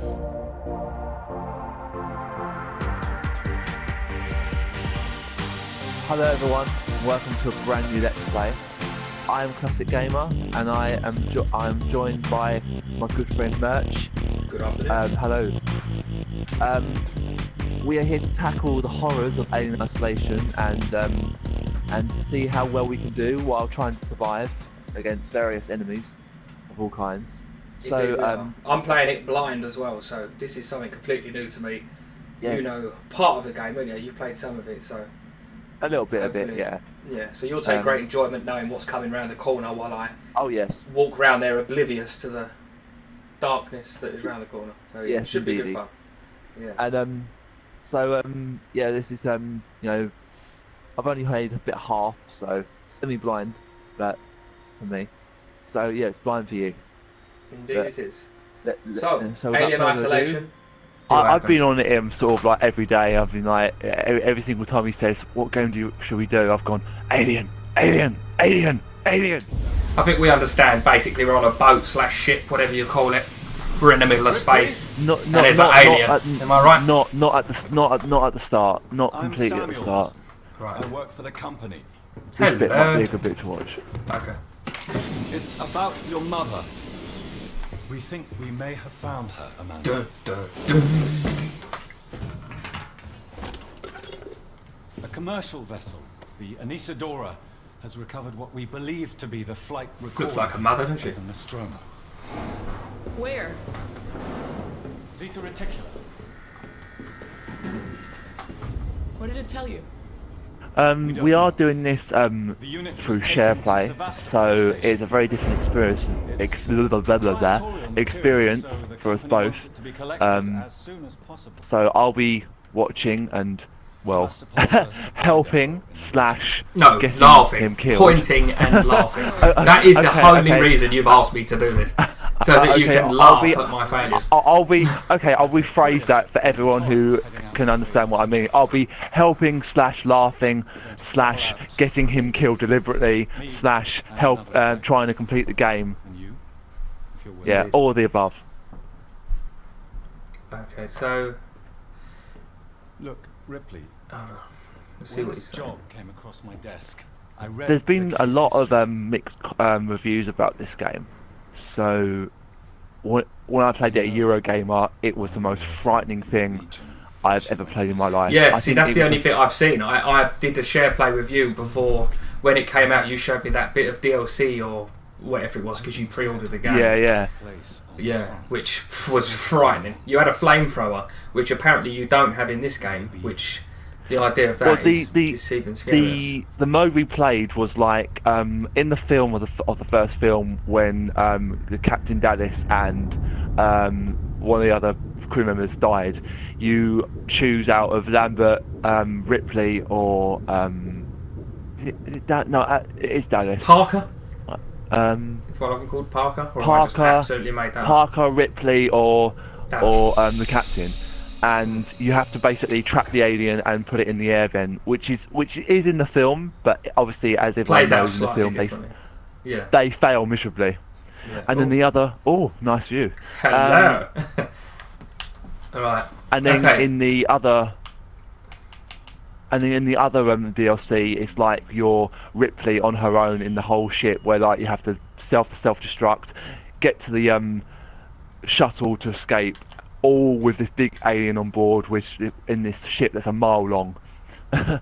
Hello everyone, welcome to a brand new Let's Play. I am Classic Gamer, and I'm joined by my good friend Merch. Good afternoon. Hello. We are here to tackle the horrors of Alien Isolation and to see how well we can do while trying to survive against various enemies of all kinds. Indeed, I'm playing it blind as well, so this is something completely new to me. Yeah. You know part of the game, haven't you? You've played some of it, so A little bit of it, yeah. Yeah, so you'll take great enjoyment knowing what's coming around the corner while I walk around there oblivious to the darkness that is around the corner. So yeah, Yes, it should be indeed. good fun. Yeah. And yeah, this is you know, I've only played a bit half, so semi-blind, but for me. So yeah, it's blind for you. Indeed but it is. So So, without Alien further ado, Isolation. I've been on him sort of like every day. I've been like every single time he says, "What game should we do?" I've gone, "Alien, Alien, Alien, Alien." I think we understand. Basically, we're on a boat / ship, whatever you call it. We're in the middle of space. Not and there's an alien. Am I right? Not at the start. Not completely at the start. Right. I work for the company. This bit might be a good bit to watch. Okay. It's about your mother. We think we may have found her, Amanda. A commercial vessel, the Anisadora, has recovered what we believe to be the flight recorder. Looks like a mother, doesn't she? Of the Nostromo. Where? Zeta Reticula. What did it tell you? We are doing this through share play, so it's a very different experience for us both. So I'll be watching and, well, helping / No, getting laughing, him killed. pointing and laughing. That is the only reason you've asked me to do this, so that you can laugh at my failures. I'll rephrase that for everyone who can understand what I mean. I'll be helping / laughing / getting him killed deliberately / help trying to complete the game. And you, if you're willing. Yeah, all of the above. Okay, so Look, Ripley. let's see When what this he's saying. job came across my desk, I read There's been the a case lot of history. mixed reviews about this game. So when I played it at Eurogamer, it was the most frightening thing I've ever played in my life. Yeah, I see, think that's it the was only a- bit I've seen. I did a share play with you before when it came out. You showed me that bit of DLC or whatever it was because you pre-ordered the game. Yeah. Place on Yeah, Taurus. which was frightening. You had a flamethrower, which apparently you don't have in this game. Which the idea of that Well, is even scarier. the mode we played was like in the film of the first film when the Captain Dallas and one of the other crew members died. You choose out of Lambert, Ripley, or it is Dallas. Parker? Um, It's one of them called Parker? Or am I just Parker, absolutely made that up? Parker, Ripley, or Dallas. the captain. And you have to basically track the alien and put it in the air vent, which is in the film, but obviously as everyone Plays out knows in the slightly film, differently. Yeah. they fail miserably. Yeah. And then the other, nice view. Hello. Alright. And then Okay. in the other DLC, it's like you're Ripley on her own in the whole ship, where like you have to self-destruct, get to the shuttle to escape, all with this big alien on board, which in this ship that's a mile long. You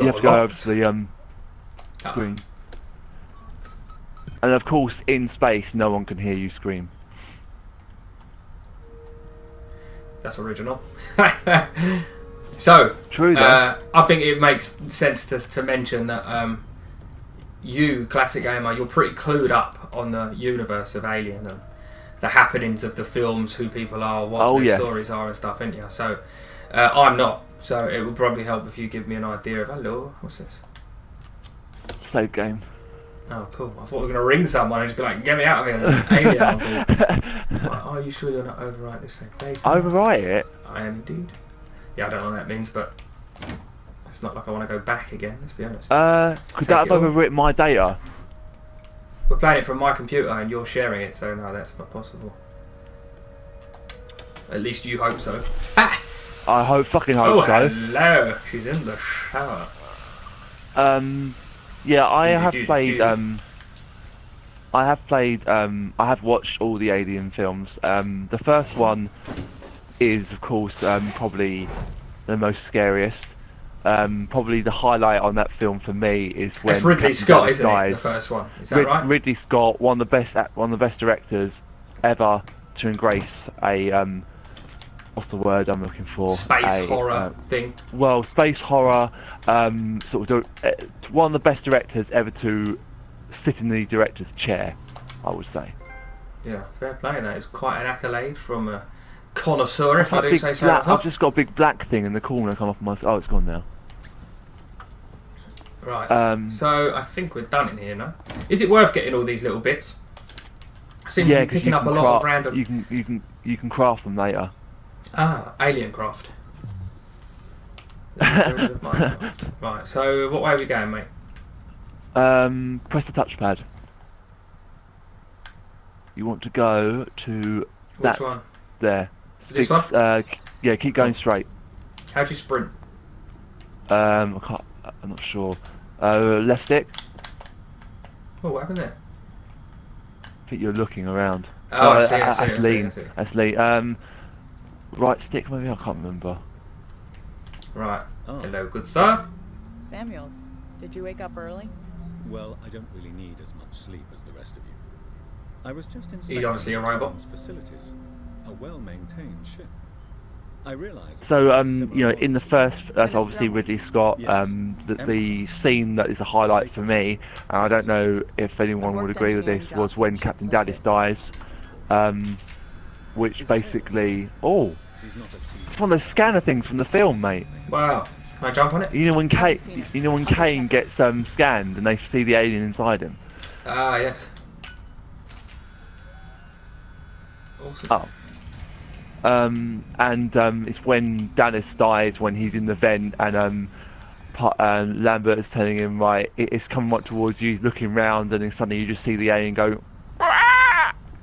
have to go over to the screen. And of course, in space, no one can hear you scream. That's original. So, True, though. I think it makes sense to mention that you, Classic Gamer, you're pretty clued up on the universe of Alien and the happenings of the films, who people are, what their stories are and stuff, ain't you? So, I'm not. So it would probably help if you give me an idea of, hello, what's this? Save game. Oh, cool. I thought we were going to ring someone and just be like, get me out of here, there's an alien on board. Like, are you sure you're not overwrite this thing? Data? Overwrite it? I am indeed. Yeah, I don't know what that means, but it's not like I want to go back again, let's be honest. Could that have overwritten my data? We're playing it from my computer and you're sharing it, so no, that's not possible. At least you hope so. I fucking Oh, hope so. hello. She's in the shower. Yeah, I have do- played. do- I have watched all the Alien films. The first one is, of course, probably the most scariest. Probably the highlight on that film for me is when It's Ridley Captain Scott, Dennis isn't it? dies. The first one. Is that right? Ridley Scott, one of the best directors ever to embrace a what's the word I'm looking for? Space horror thing. Well, space horror. Sort of one of the best directors ever to sit in the director's chair, I would say. Yeah, fair play. That is quite an accolade from a connoisseur, if I I've do big say so black- myself. I've just got a big black thing in the corner come off my. Oh, it's gone now. Right. So I think we're done in here now. Is it worth getting all these little bits? I seem to Yeah, be because picking up a lot of random. You can craft them later. Alien craft. Right. So what way are we going, mate? Press the touchpad. You want to go to Which that one? there. This one? Yeah, keep going straight. How do you sprint? I'm not sure. Left stick. Oh, what happened there? I think you're looking around. Oh, I see. That's lean. I see. That's lean. Right stick, maybe, I can't remember. Right. Oh. Hello, good sir. Samuels, did you wake up early? Well, I don't really need as much sleep as the rest of you. I was just He's obviously a robot. Tom's facilities. A well-maintained ship. I realised. So, in the first, that's obviously Ridley Scott. Yes. The scene that is a highlight for me, and I don't know if anyone would agree with this, was when Captain Dadis dies, which basically, He's not a it's one of those scanner things from the film, mate. Wow. Can I jump on it? You know when haven't seen it. Kane gets scanned and they see the alien inside him. Ah, yes. Awesome. It's when Dennis dies when he's in the vent and Lambert is telling him, right, it's coming right towards you, he's looking round, and then suddenly you just see the alien go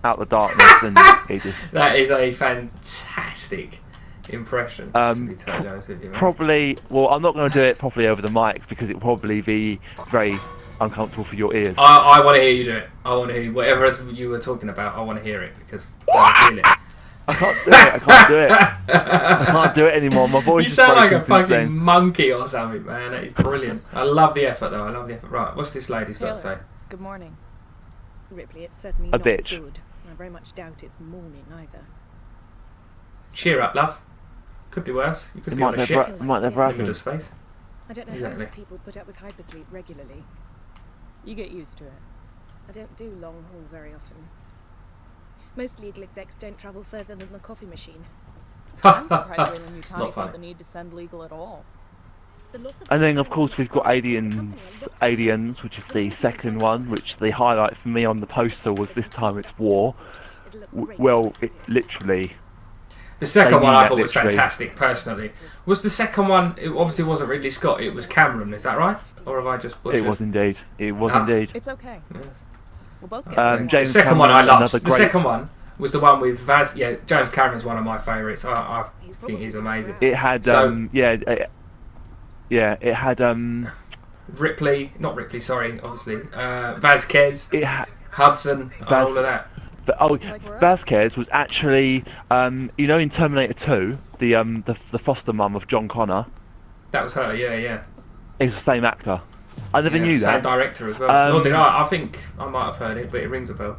out the darkness, and he just That is a fantastic impression, to be totally honest with you, mate. probably, well, I'm not going to do it properly over the mic because it will probably be very uncomfortable for your ears. I want to hear you do it. I want to hear whatever else you were talking about. I want to hear it because I feel it. I can't do it. I can't do it. I can't do it anymore. My voice You is sound like broken a since fucking then. monkey or something, man. That is brilliant. I love the effort, though. I love the effort. Right, what's this lady's got to say? Taylor, good morning. Ripley, it's certainly A not bitch. good. I very much doubt it's morning either. Cheer up, love. Could be worse. You could It be on might a ship never, it might never in the middle happen. of space. I don't know Exactly. how people put up with hypersleep regularly. You get used to it. I don't do long haul very often. Most legal execs don't travel further than the coffee machine. I'm surprised Wayland Yutani Not felt funny. the need to send legal at all. The loss of And then, of control course, we've got Aliens, which is the second one, which the highlight for me on the poster was this time it's war. It'll look great Well, next to it you. literally. The second They one mean I that thought was literally. fantastic, personally. Was the second one, it obviously wasn't Ridley Scott, it was Cameron, is that right? Or have I just butchered? It was indeed. It was Ah. indeed. It's okay. Yeah. We'll both get Um, there. James The second one I Cameron, loved. another The great- second one was the one with Vaz. Yeah, James Cameron's one of my favourites. I think he's amazing. It had, So- it had, Ripley, not Ripley, sorry, obviously. Vasquez, it had, Hudson, and Vaz- all of that. but like we're up. Vasquez was actually, in Terminator 2, the foster mum of John Connor, That was her, yeah. it was the same actor. I never Yeah, knew same that. director as well. Nor Um, did I. I think I might have heard it, but it rings a bell.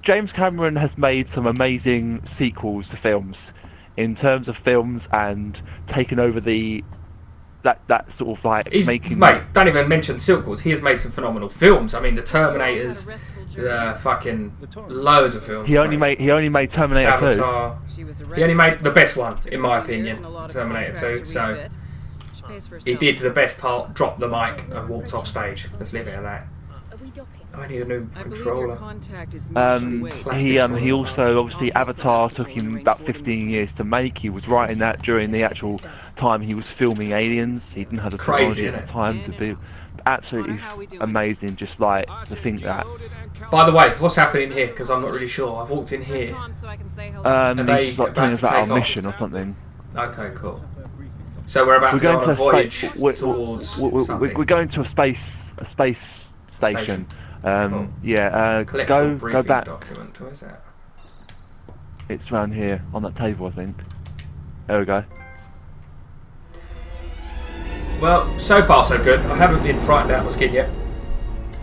James Cameron has made some amazing sequels to films, in terms of films, and taken over that sort of like He's, making. mate, don't even mention sequels. He has made some phenomenal films. I mean, the Terminators, the fucking loads of films. He only mate. made Terminator 2. Avatar. She was a He only made the best one, Took in a my few years opinion, and a lot of Terminator 2. contracts to So refit. She pays for he herself. did the best part, dropped the mic, and walked off stage. Let's leave it at that. Are we docking? I need a new I believe controller. your contact is Marshall Waite. He also obviously Avatar took him about 15 years to make. He was writing that during the actual time he was filming Aliens. He didn't have the Crazy, technology at the innit? time to be absolutely amazing. Just like to think that. By the way, what's happening here? Because I'm not really sure. I've walked in here. So I can say hello. Are He's they just like about telling us to about our take off? mission or something. Okay, cool. So we're about We're to go going on to a a voyage space. towards something. We're going to a space station. Cool. Yeah. Collect Go all briefing back. document. Where's that? It's around here on that table, I think. There we go. Well, so far so good. I haven't been frightened out of my skin yet.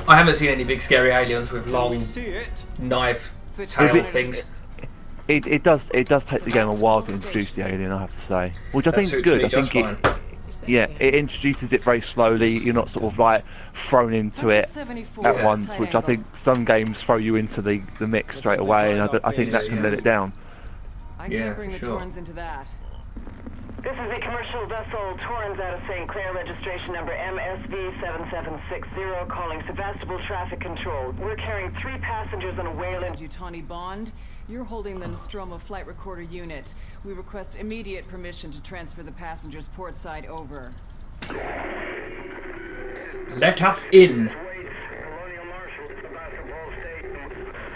I haven't seen any big scary aliens with long See it? knife Switch tail monitors. things. It does take the game a while to introduce the alien, I have to say. Which I That think is suits good. me I think just it. fine. Yeah, it introduces it very slowly. You're not sort of like thrown into it at once, which I think some games throw you into the mix straight away, and I think that can let it down. I Yeah, can't bring the sure. Torrens into that. This is the commercial vessel Torrens out of St. Clair, registration number MSV7760, calling Sevastopol Traffic Control. We're carrying 3 passengers on a Wayland. Yutani Bond, you're holding the Nostromo flight recorder unit. We request immediate permission to transfer the passengers portside over. Let us in. Colonial Marshal, Sevastopol State,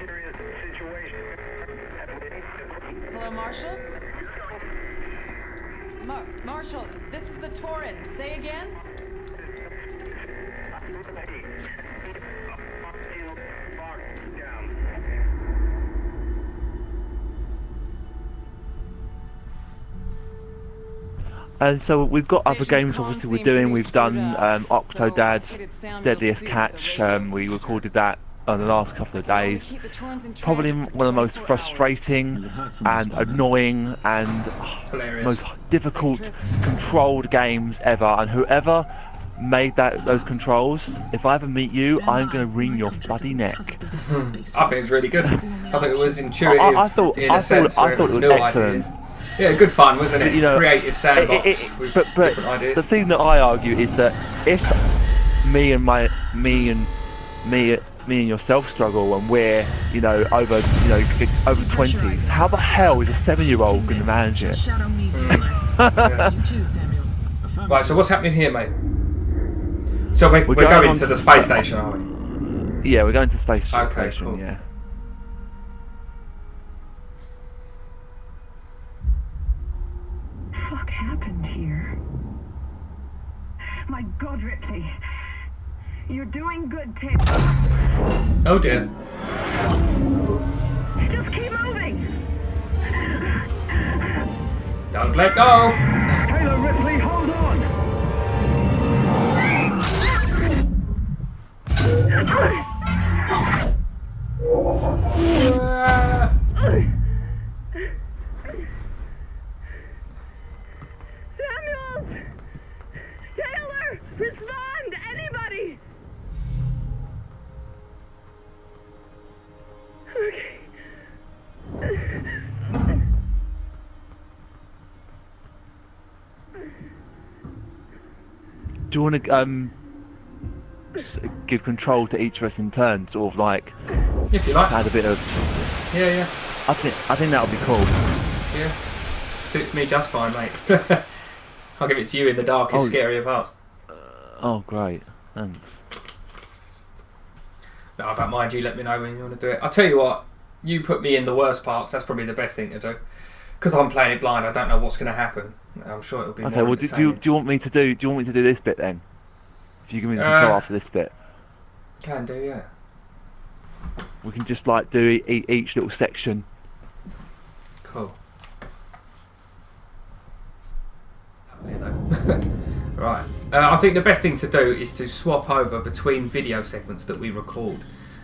serious situation. Hello, Marshall? Marshall, this is the Torrens. Say again? And so we've got other Station's games, comms obviously, seem we're doing. pretty We've done screwed up, so Octodad, updated sound Deadliest you'll see with the Catch. radio. We recorded that on the last couple of We can only days. keep the Torrens in Probably transit for one of the most 24 hours. frustrating and annoying and Hilarious. most difficult controlled games ever. And whoever made those controls, if I ever meet you, I'm going to wring your bloody neck. I think it's really good. I think it was intuitive I thought in a sense where it was new excellent. ideas. Yeah, good fun, wasn't it? You know, Creative sandbox with but different ideas. the thing that I argue is that if me and yourself struggle and we're over 20s, how the hell is a 7-year-old going to manage it? Right, so what's happening here, mate? So we're going going on to to the the space space- station, are we? Yeah, we're going to space Okay, station. cool. Yeah. What happened here? My God, Ripley. You're doing good, Tim. Oh dear. Just keep moving. Don't let go. Taylor, Ripley, hold on. Samuels! Taylor! Respond! Anybody! Okay. Do you want to give control to each of us in turn, sort of like If you like. add a bit of? Yeah. I think that would be cool. Yeah. Suits me just fine, mate. I'll give it to you in the darkest, Oh. scarier parts. Oh, great. Thanks. No, I don't mind you. Let me know when you want to do it. I'll tell you what. You put me in the worst parts. That's probably the best thing to do. Because I'm playing it blind. I don't know what's going to happen. I'm sure it'll be Okay. more Well, do entertaining. you want me to do? Do you want me to do this bit then? If you give me the control Uh, after this bit, Can do, yeah. we can just like do each little section. Cool. Lovely though. Right. I think the best thing to do is to swap over between video segments that we record,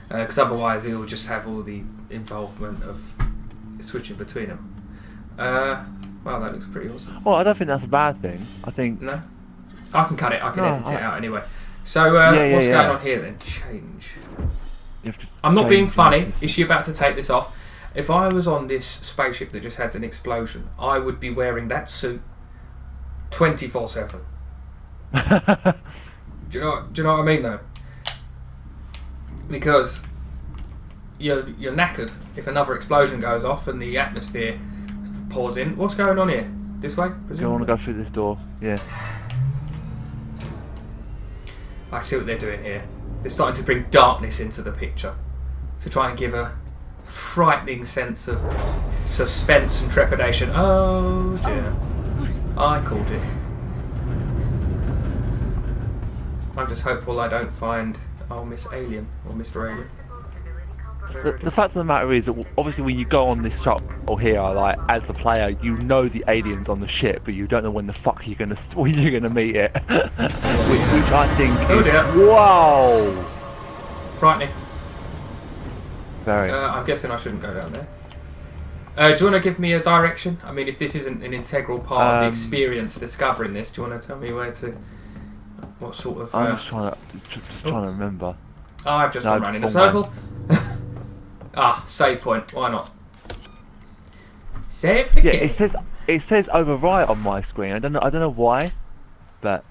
because otherwise it will just have all the involvement of switching between them. Wow, that looks pretty awesome. Well, I don't think that's a bad thing. I think No, I can cut it. I can No, edit it out anyway. So Yeah, what's yeah. going on here then? Change. you have to. I'm not being change funny. things. Is she about to take this off? If I was on this spaceship that just had an explosion, I would be wearing that suit 24/7. Do you know what I mean though? because you're knackered if another explosion goes off and the atmosphere pours in. What's going on here? This way? Do you want to go through this door? Yeah. I see what they're doing here. They're starting to bring darkness into the picture to try and give a frightening sense of suspense and trepidation. Oh dear. I called it. I'm just hopeful I don't find Miss Alien or Mr. Alien. The fact of the matter is that obviously when you go on this shuttle here, like as the player, you know the alien's on the ship, but you don't know when the fuck you're gonna meet it. which I think Oh is dear. wow. Frightening. Very. I'm guessing I shouldn't go down there. Do you want to give me a direction? I mean, if this isn't an integral part of the experience discovering this, do you want to tell me where to... What sort of... I'm just trying to remember. Oh, I've just No, gone round in a wrong circle. Save point. Why not? Save again. Yeah, it says overwrite on my screen. I don't know why, but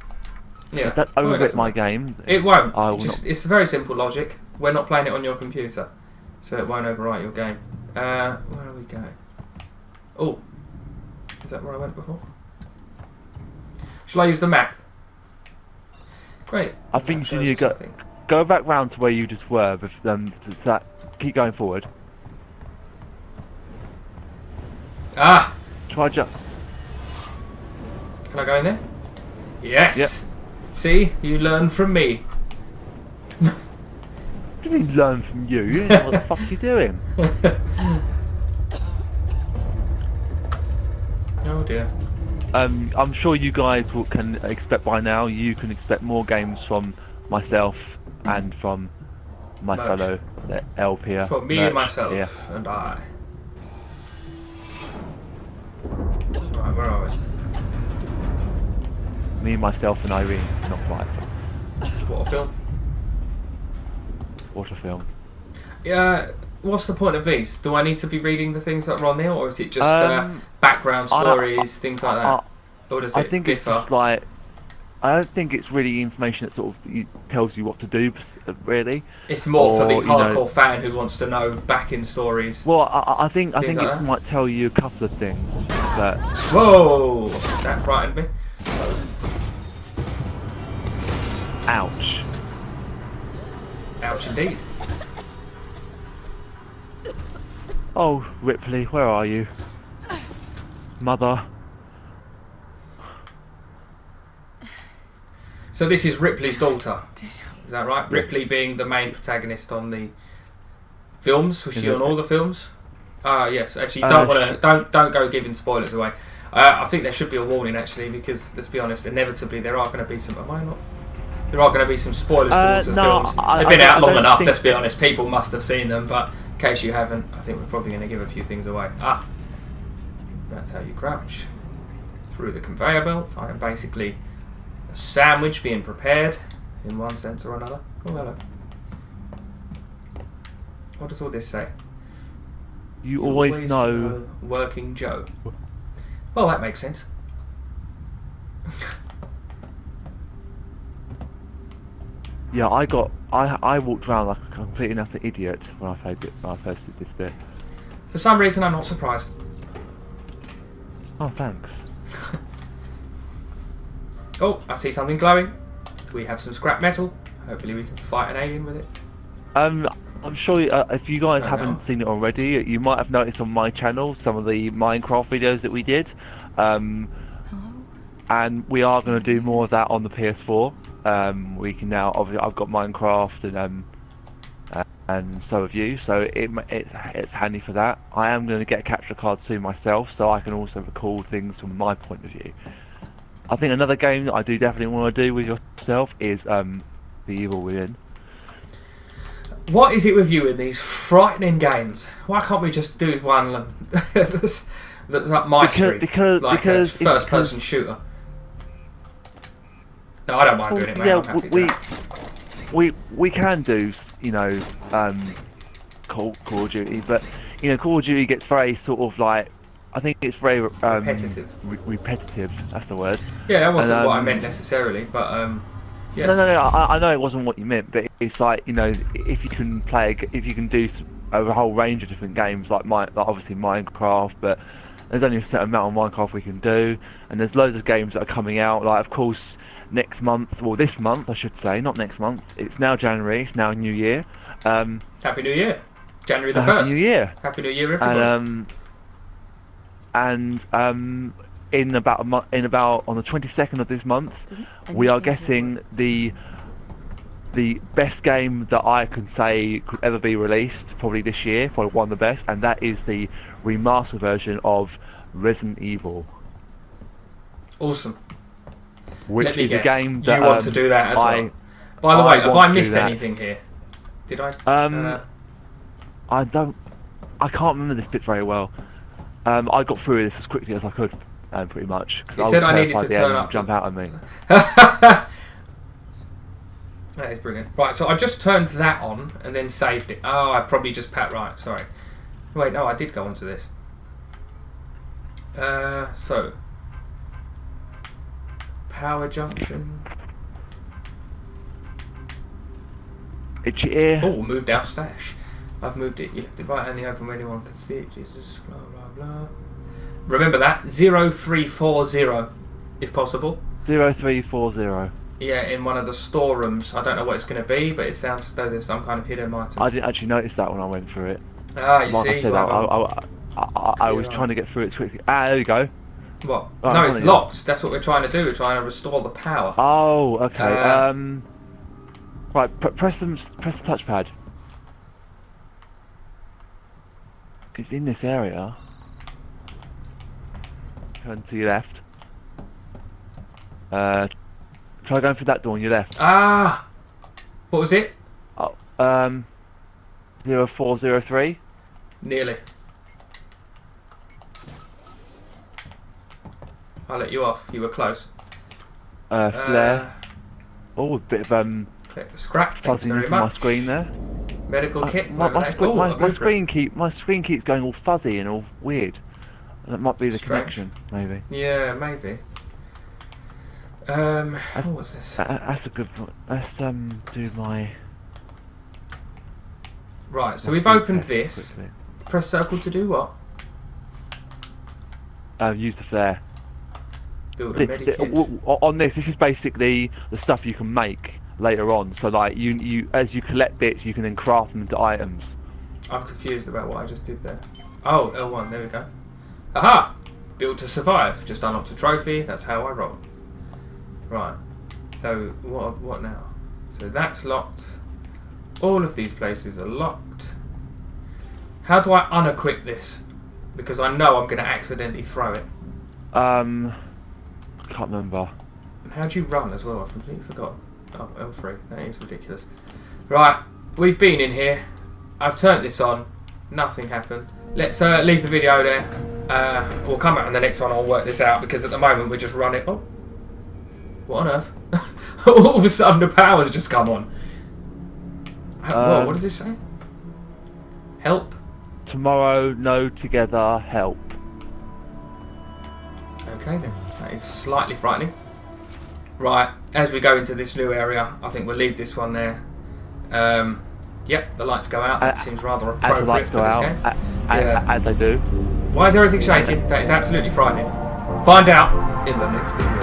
Yeah. if that's Well, it overwritten doesn't my matter. game. It won't. I will It's very simple logic. We're not playing it on your computer, so it won't overwrite your game. Where are we going? Oh, is that where I went before? Shall I use the map? Great. I think you Shows need to us, I think. go back round to where you just were. Keep going forward. Ah! Try jump. Can I go in there? Yes! Yep. See? You learn from me. What do you mean learn from you? You don't know what the fuck you're doing. Oh dear. I'm sure you guys can expect by now. You can expect more games from myself and from my Merch. fellow LP. For me and myself and I. Right, where are we? Me, myself, and Irene. Not quite. What a film. What a film. Yeah, what's the point of these? Do I need to be reading the things that are on there, or is it just background I don't- stories, things like that? Or does it I think it's differ? just like, I don't think it's really information that sort of tells you what to do, really. It's more for the or, you know- hardcore fan who wants to know backing stories. Well, I think Things like it that? might tell you a couple of things, but Whoa! That frightened me. ouch. Ouch indeed. Oh, Ripley, where are you? Mother. So this is Ripley's daughter. Is that right? Ripley being the main protagonist on the films. Was Is she it? on all the films? Yes. Actually, you don't want to don't go giving spoilers away. I think there should be a warning actually, because let's be honest, inevitably there are going to be some. Am I not? There are going to be some spoilers towards the no, films. I- They've been I out long don't enough. think- Let's be honest. People must have seen them, but in case you haven't, I think we're probably going to give a few things away. That's how you crouch through the conveyor belt. I am basically a sandwich being prepared in one sense or another. Oh, hello. What does all this say? You always know. Working Joe. Well, that makes sense. Yeah, I walked around like a complete and utter idiot when I played it. When I first did this bit. For some reason, I'm not surprised. Oh, thanks. Oh, I see something glowing. We have some scrap metal. Hopefully, we can fight an alien with it. I'm sure if you guys So haven't now- seen it already, you might have noticed on my channel some of the Minecraft videos that we did. And we are going to do more of that on the PS4. We can now, obviously, I've got Minecraft and so have you, so it's handy for that. I am going to get a capture card soon myself, so I can also record things from my point of view. I think another game that I do definitely want to do with yourself is The Evil Within. What is it with you in these frightening games? Why can't we just do one that's like Maestry, Because first-person shooter? No, I don't mind doing it, mate. I'm happy to do that. we can do, you know, Call of Duty, but you know, Call of Duty gets very sort of like, I think it's very Repetitive. repetitive. That's the word. Yeah, that wasn't And, what I meant necessarily, but Yeah. No. I know it wasn't what you meant, but it's like, you know, if you can if you can do a whole range of different games, like obviously Minecraft, but there's only a certain amount of Minecraft we can do, and there's loads of games that are coming out. Like, of course, next month, well, this month I should say, not next month. It's now January. It's now New Year. Happy New Year, January the 1st. Happy New Year. Happy New Year, everyone. And in about on the 22nd of this month, we are getting the best game that I can say could ever be released, probably this year, probably one of the best, and that is the remaster version of Resident Evil. Awesome. Which Let me is guess. a game that you want to do that as well. By the way, have I missed anything here? Did I? I can't remember this bit very well. I got through this as quickly as I could, pretty much. It said I needed to turn up. Jump out at me. That is brilliant. Right, so I just turned that on and then saved it. Oh, I probably just right. Sorry. Wait, no, I did go onto this. So power junction. Itchy ear. Oh, moved our stash. I've moved it. You left it right in the open where anyone can see it. Jesus, blah blah blah. Remember that 0340, if possible. 0340. Yeah, in one of the storerooms. I don't know what it's going to be, but it sounds as though there's some kind of hidden item. I didn't actually notice that when I went through it. Ah, you like see. I said, I was trying to get through it as quickly. There you go. What? Right, no, it's locked. That's what we're trying to do. We're trying to restore the power. Oh, okay. Right, press the touchpad. It's in this area. Turn to your left. Try going through that door on your left. Ah! What was it? Oh, 0403. Nearly. I'll let you off. You were close. Flare. Oh, a bit of Click the scrap. Thanks fuzziness very on my much. screen there. Medical kit. My Oh, screen keeps going all fuzzy and all weird. That might be the Strange. connection, maybe. Yeah, maybe. What's this? That's a good one. Let's do my. Right, so my we've speed opened test this. quickly. Press circle to do what? Use the flare. Build a medikit. On this is basically the stuff you can make later on. So like you as you collect bits, you can then craft them into items. I'm confused about what I just did there. Oh, L1, there we go. Aha! Build to survive. Just unlocked a trophy. That's how I roll. Right. So what now? So that's locked. All of these places are locked. How do I unequip this? Because I know I'm going to accidentally throw it. Can't remember. And how do you run as well? I've completely forgot. Oh, L3. That is ridiculous. Right. We've been in here. I've turned this on. Nothing happened. Let's leave the video there. We'll come back in the next one. I'll work this out because at the moment we're just running. Oh. What on earth? All of a sudden the power's just come on. Whoa, what does this say? Help. Tomorrow, no together, help. Okay then. That is slightly frightening. Right, as we go into this new area, I think we'll leave this one there. Yep, the lights go out. That seems rather appropriate As the lights go out, as they do. Why is everything shaking? That is absolutely frightening. Find out in the next video.